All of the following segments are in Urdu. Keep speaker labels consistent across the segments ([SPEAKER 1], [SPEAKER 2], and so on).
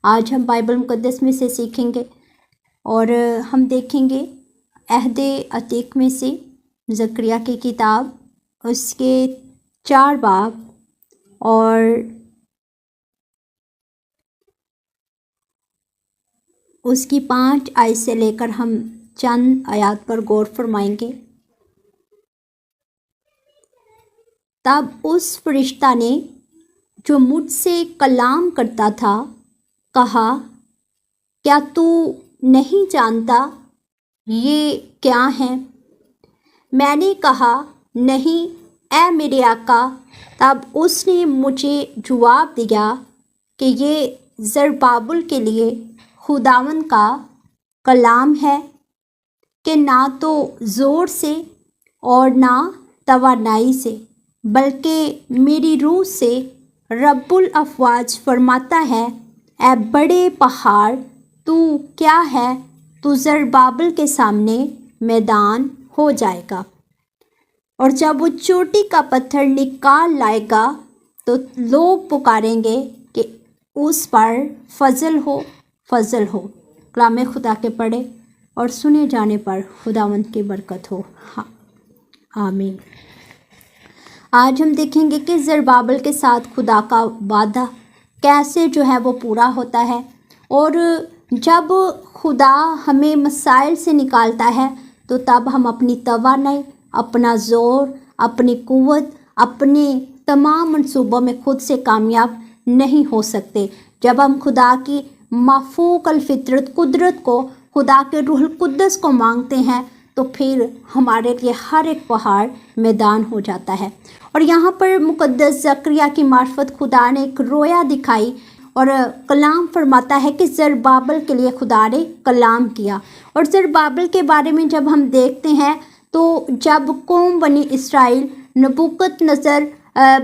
[SPEAKER 1] آج ہم بائبل مقدس میں سے سیکھیں گے اور ہم دیکھیں گے عہد عتیق میں سے زکریا کی کتاب، اس کے 4 باب اور اس کی 5 آیت سے لے کر ہم چند آیات پر غور فرمائیں گے۔ تب اس فرشتہ نے جو مجھ سے کلام کرتا تھا کہا، کیا تو نہیں جانتا یہ کیا ہیں؟ میں نے کہا، نہیں اے میرے آقا۔ تب اس نے مجھے جواب دیا کہ یہ زربابل کے لیے خداوند کا کلام ہے کہ نہ تو زور سے اور نہ توانائی سے، بلکہ میری روح سے رب الافواج فرماتا ہے، اے بڑے پہاڑ تو کیا ہے؟ تو زربابل کے سامنے میدان ہو جائے گا، اور جب وہ چوٹی کا پتھر نکال لائے گا تو لوگ پکاریں گے کہ اس پر فضل ہو، فضل ہو۔ کلام خدا کے پڑھے اور سنے جانے پر خداوند کی برکت ہو، آمین۔ آج ہم دیکھیں گے کہ زربابل کے ساتھ خدا کا وعدہ کیسے جو ہے وہ پورا ہوتا ہے، اور جب خدا ہمیں مسائل سے نکالتا ہے تو تب ہم اپنی توانائی، اپنا زور، اپنی قوت، اپنے تمام منصوبوں میں خود سے کامیاب نہیں ہو سکتے۔ جب ہم خدا کی مافوق الفطرت قدرت کو، خدا کے روح القدس کو مانگتے ہیں تو پھر ہمارے لیے ہر ایک پہاڑ میدان ہو جاتا ہے۔ اور یہاں پر مقدس زکریا کی معرفت خدا نے ایک رویا دکھائی اور کلام فرماتا ہے کہ زربابل کے لیے خدا نے کلام کیا۔ اور زربابل کے بارے میں جب ہم دیکھتے ہیں تو جب قوم بنی اسرائیل نبوکت نظر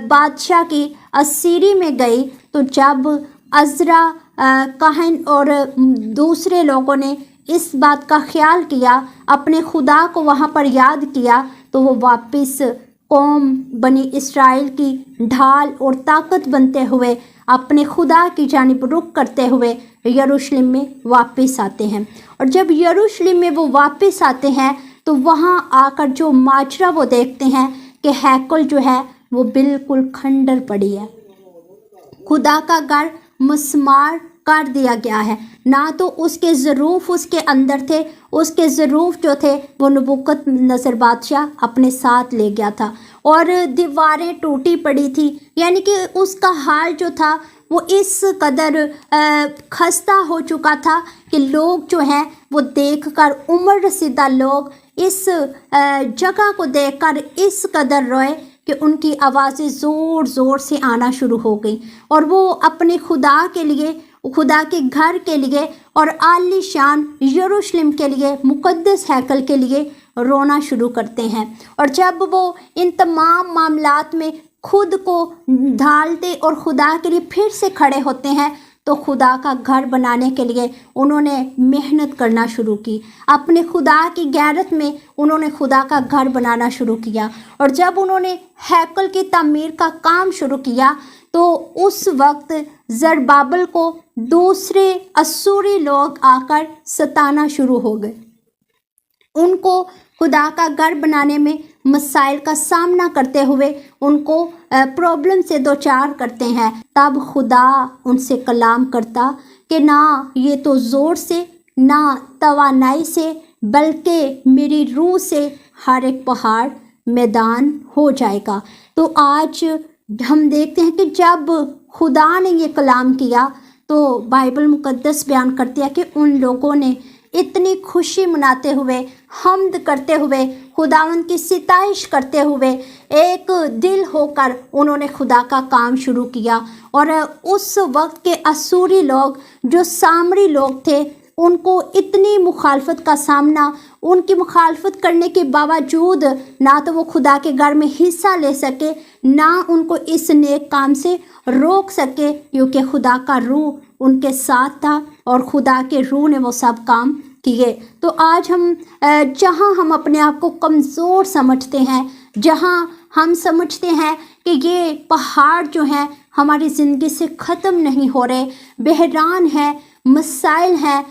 [SPEAKER 1] بادشاہ کی اسیری میں گئی، تو جب عزرا کاہن اور دوسرے لوگوں نے اس بات کا خیال کیا، اپنے خدا کو وہاں پر یاد کیا، تو وہ واپس قوم بنی اسرائیل کی ڈھال اور طاقت بنتے ہوئے اپنے خدا کی جانب رخ کرتے ہوئے یروشلم میں واپس آتے ہیں۔ اور جب یروشلم میں وہ واپس آتے ہیں تو وہاں آ کر جو ماجرا وہ دیکھتے ہیں کہ ہیکل جو ہے وہ بالکل کھنڈر پڑی ہے، خدا کا گھر مسمار کر دیا گیا ہے، نہ تو اس کے ظروف اس کے اندر تھے، اس کے ظروف جو تھے وہ نبوکت نظر بادشاہ اپنے ساتھ لے گیا تھا، اور دیواریں ٹوٹی پڑی تھی، یعنی کہ اس کا حال جو تھا وہ اس قدر خستہ ہو چکا تھا کہ لوگ جو ہیں وہ دیکھ کر، عمر رسیدہ لوگ اس جگہ کو دیکھ کر اس قدر روئے کہ ان کی آوازیں زور زور سے آنا شروع ہو گئیں، اور وہ اپنے خدا کے لیے، خدا کے گھر کے لیے اور عالی شان یروشلم کے لیے، مقدس ہیکل کے لیے رونا شروع کرتے ہیں۔ اور جب وہ ان تمام معاملات میں خود کو ڈھالتے اور خدا کے لیے پھر سے کھڑے ہوتے ہیں تو خدا کا گھر بنانے کے لیے انہوں نے محنت کرنا شروع کی، اپنے خدا کی غیرت میں انہوں نے خدا کا گھر بنانا شروع کیا۔ اور جب انہوں نے ہیکل کی تعمیر کا کام شروع کیا تو اس وقت زربابل کو دوسرے اسوری لوگ آ کر ستانا شروع ہو گئے، ان کو خدا کا گھر بنانے میں مسائل کا سامنا کرتے ہوئے ان کو پرابلم سے دوچار کرتے ہیں۔ تب خدا ان سے کلام کرتا کہ نہ یہ تو زور سے، نہ توانائی سے، بلکہ میری روح سے ہر ایک پہاڑ میدان ہو جائے گا۔ تو آج ہم دیکھتے ہیں کہ جب خدا نے یہ کلام کیا تو بائبل مقدس بیان کرتی ہے کہ ان لوگوں نے اتنی خوشی مناتے ہوئے، حمد کرتے ہوئے، خداوند کی ستائش کرتے ہوئے، ایک دل ہو کر انہوں نے خدا کا کام شروع کیا۔ اور اس وقت کے اسوری لوگ جو سامری لوگ تھے، ان کو اتنی مخالفت کا سامنا، ان کی مخالفت کرنے کے باوجود نہ تو وہ خدا کے گھر میں حصہ لے سکے، نہ ان کو اس نیک کام سے روک سکے، کیونکہ خدا کا روح ان کے ساتھ تھا اور خدا کے روح نے وہ سب کام کیے۔ تو آج جہاں ہم اپنے آپ کو کمزور سمجھتے ہیں، جہاں ہم سمجھتے ہیں کہ یہ پہاڑ جو ہیں ہماری زندگی سے ختم نہیں ہو رہے، بحران ہیں، مسائل ہیں،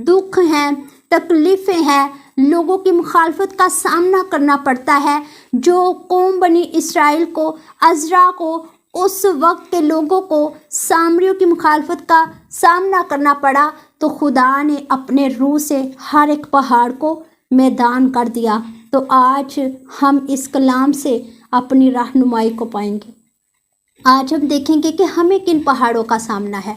[SPEAKER 1] دکھ ہیں، تکلیفیں ہیں، لوگوں کی مخالفت کا سامنا کرنا پڑتا ہے۔ جو قوم بنی اسرائیل کو، عزرا کو، اس وقت کے لوگوں کو سامریوں کی مخالفت کا سامنا کرنا پڑا، تو خدا نے اپنے روح سے ہر ایک پہاڑ کو میدان کر دیا۔ تو آج ہم اس کلام سے اپنی رہنمائی کو پائیں گے۔ آج ہم دیکھیں گے کہ ہمیں کن پہاڑوں کا سامنا ہے،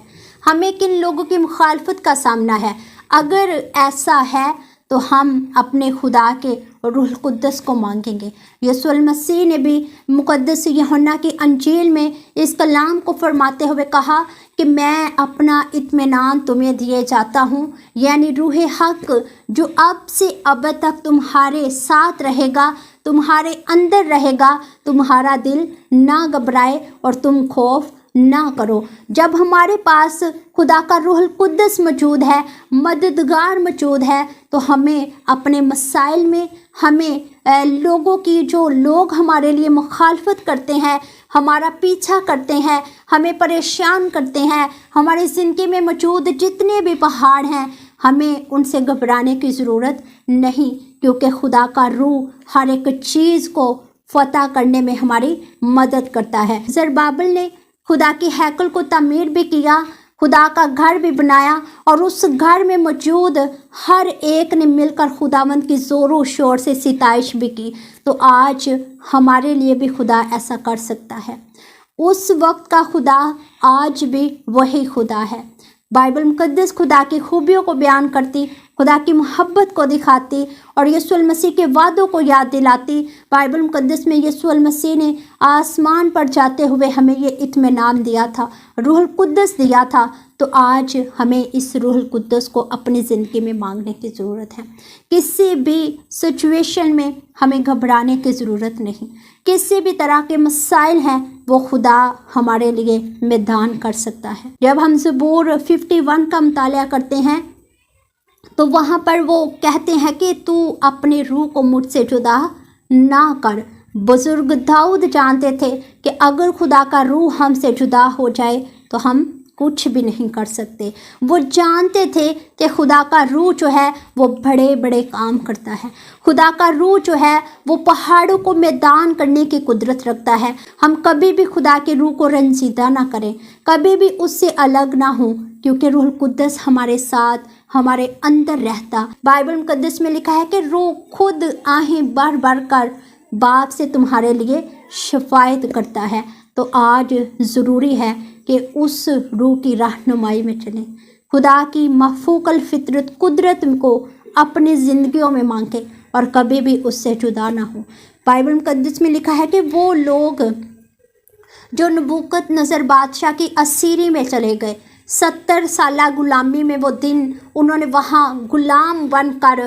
[SPEAKER 1] ہمیں کن لوگوں کی مخالفت کا سامنا ہے۔ اگر ایسا ہے تو ہم اپنے خدا کے روح القدس کو مانگیں گے۔ یسوع المسیح نے بھی مقدس یوحنا کی انجیل میں اس کلام کو فرماتے ہوئے کہا کہ میں اپنا اطمینان تمہیں دیے جاتا ہوں، یعنی روح حق جو اب سے ابد تک تمہارے ساتھ رہے گا، تمہارے اندر رہے گا، تمہارا دل نہ گھبرائے اور تم خوف نہ کرو۔ جب ہمارے پاس خدا کا روح القدس موجود ہے، مددگار موجود ہے، تو ہمیں اپنے مسائل میں، ہمیں لوگوں کی، جو لوگ ہمارے لیے مخالفت کرتے ہیں، ہمارا پیچھا کرتے ہیں، ہمیں پریشان کرتے ہیں، ہماری زندگی میں موجود جتنے بھی پہاڑ ہیں، ہمیں ان سے گھبرانے کی ضرورت نہیں، کیونکہ خدا کا روح ہر ایک چیز کو فتح کرنے میں ہماری مدد کرتا ہے۔ زربابل نے خدا کی ہیکل کو تعمیر بھی کیا، خدا کا گھر بھی بنایا، اور اس گھر میں موجود ہر ایک نے مل کر خداوند کی زور و شور سے ستائش بھی کی۔ تو آج ہمارے لیے بھی خدا ایسا کر سکتا ہے۔ اس وقت کا خدا آج بھی وہی خدا ہے۔ بائبل مقدس خدا کی خوبیوں کو بیان کرتی، خدا کی محبت کو دکھاتی اور یسوع المسیح کے وعدوں کو یاد دلاتی۔ بائبل مقدس میں یسوع المسیح نے آسمان پر جاتے ہوئے ہمیں یہ اطمینان دیا تھا، روح القدس دیا تھا۔ تو آج ہمیں اس روح القدس کو اپنی زندگی میں مانگنے کی ضرورت ہے۔ کسی بھی سچویشن میں ہمیں گھبرانے کی ضرورت نہیں۔ کسی بھی طرح کے مسائل ہیں، وہ خدا ہمارے لیے میدان کر سکتا ہے۔ جب ہم زبور 51 کا مطالعہ کرتے ہیں تو وہاں پر وہ کہتے ہیں کہ تو اپنے روح کو مجھ سے جدا نہ کر۔ بزرگ داؤد جانتے تھے کہ اگر خدا کا روح ہم سے جدا ہو جائے تو ہم کچھ بھی نہیں کر سکتے۔ وہ جانتے تھے کہ خدا کا روح جو ہے وہ بڑے بڑے کام کرتا ہے۔ خدا کا روح جو ہے وہ پہاڑوں کو میدان کرنے کی قدرت رکھتا ہے۔ ہم کبھی بھی خدا کے روح کو رنجیدہ نہ کریں، کبھی بھی اس سے الگ نہ ہوں، کیونکہ روح القدس ہمارے ساتھ، ہمارے اندر رہتا۔ بائبل مقدس میں لکھا ہے کہ روح خود آہیں بھر بھر کر باپ سے تمہارے لیے شفاعت کرتا ہے۔ تو آج ضروری ہے کہ اس روح کی رہنمائی میں چلیں، خدا کی مفوق الفطرت قدرت کو اپنی زندگیوں میں مانگیں اور کبھی بھی اس سے جدا نہ ہو۔ بائبل مقدس میں لکھا ہے کہ وہ لوگ جو نبوکت نظر بادشاہ کی اسیری میں چلے گئے، 70 سالہ غلامی میں وہ دن انہوں نے وہاں غلام بن کر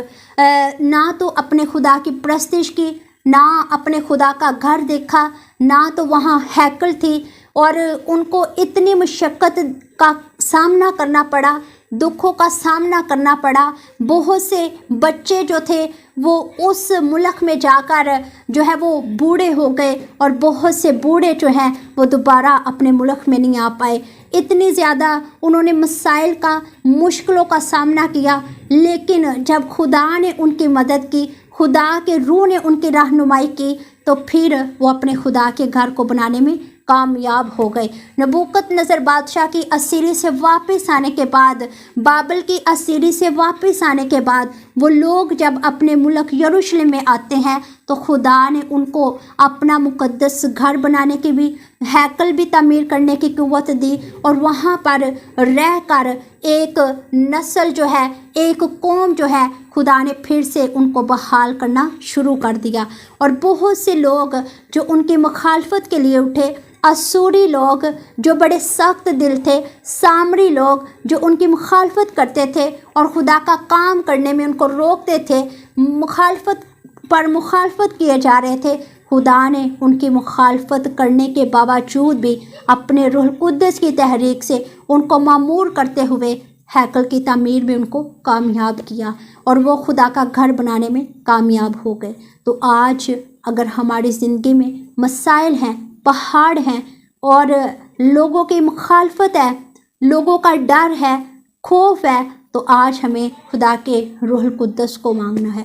[SPEAKER 1] نہ تو اپنے خدا کی پرستش کی، نہ اپنے خدا کا گھر دیکھا، نہ تو وہاں ہیکل تھی، اور ان کو اتنی مشقت کا سامنا کرنا پڑا، دکھوں کا سامنا کرنا پڑا۔ بہت سے بچے جو تھے وہ اس ملک میں جا کر جو ہے وہ بوڑھے ہو گئے، اور بہت سے بوڑھے جو ہیں وہ دوبارہ اپنے ملک میں نہیں آ پائے۔ اتنی زیادہ انہوں نے مسائل کا، مشکلوں کا سامنا کیا، لیکن جب خدا نے ان کی مدد کی، خدا کے روح نے ان کی رہنمائی کی، تو پھر وہ اپنے خدا کے گھر کو بنانے میں کامیاب ہو گئے۔ نبوکت نظر بادشاہ کی اسیری سے واپس آنے کے بعد، بابل کی اسیری سے واپس آنے کے بعد، وہ لوگ جب اپنے ملک یروشلم میں آتے ہیں تو خدا نے ان کو اپنا مقدس گھر بنانے کی بھی، ہیکل بھی تعمیر کرنے کی قوت دی، اور وہاں پر رہ کر ایک نسل جو ہے، ایک قوم جو ہے، خدا نے پھر سے ان کو بحال کرنا شروع کر دیا۔ اور بہت سے لوگ جو ان کی مخالفت کے لیے اٹھے، اسوری لوگ جو بڑے سخت دل تھے، سامری لوگ جو ان کی مخالفت کرتے تھے اور خدا کا کام کرنے میں ان کو روکتے تھے، مخالفت پر مخالفت کیے جا رہے تھے، خدا نے ان کی مخالفت کرنے کے باوجود بھی اپنے روح القدس کی تحریک سے ان کو معمور کرتے ہوئے ہیکل کی تعمیر میں ان کو کامیاب کیا، اور وہ خدا کا گھر بنانے میں کامیاب ہو گئے۔ تو آج اگر ہماری زندگی میں مسائل ہیں، پہاڑ ہیں اور لوگوں کی مخالفت ہے، لوگوں کا ڈر ہے، خوف ہے، تو آج ہمیں خدا کے روح القدس کو مانگنا ہے۔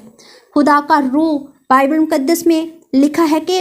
[SPEAKER 1] خدا کا روح بائبل مقدس میں لکھا ہے کہ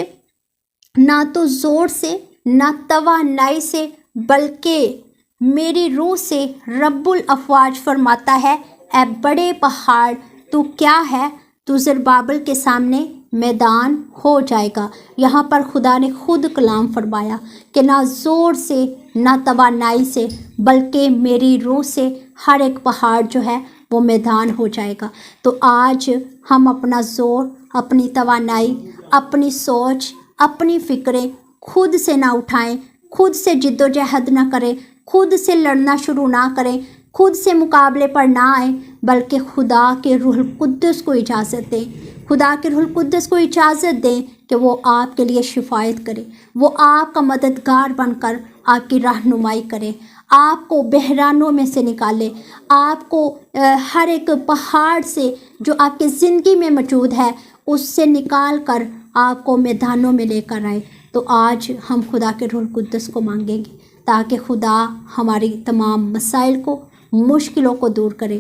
[SPEAKER 1] نہ تو زور سے، نہ توانائی سے، بلکہ میری روح سے رب الافواج فرماتا ہے، اے بڑے پہاڑ تو کیا ہے، تو زربابل کے سامنے میدان ہو جائے گا۔ یہاں پر خدا نے خود کلام فرمایا کہ نہ زور سے، نہ توانائی سے، بلکہ میری روح سے ہر ایک پہاڑ جو ہے وہ میدان ہو جائے گا۔ تو آج ہم اپنا زور، اپنی توانائی، اپنی سوچ، اپنی فکریں خود سے نہ اٹھائیں، خود سے جد و جہد نہ کریں، خود سے لڑنا شروع نہ کریں، خود سے مقابلے پر نہ آئیں، بلکہ خدا کے روح القدس کو اجازت دیں، خدا کے روح القدس کو اجازت دیں کہ وہ آپ کے لیے شفاعت کرے، وہ آپ کا مددگار بن کر آپ کی رہنمائی کرے، آپ کو بحرانوں میں سے نکالے، آپ کو ہر ایک پہاڑ سے جو آپ کی زندگی میں موجود ہے اس سے نکال کر آپ کو میدانوں میں لے کر آئے۔ تو آج ہم خدا کے روح القدس کو مانگیں گے تاکہ خدا ہماری تمام مسائل کو، مشکلوں کو دور کرے۔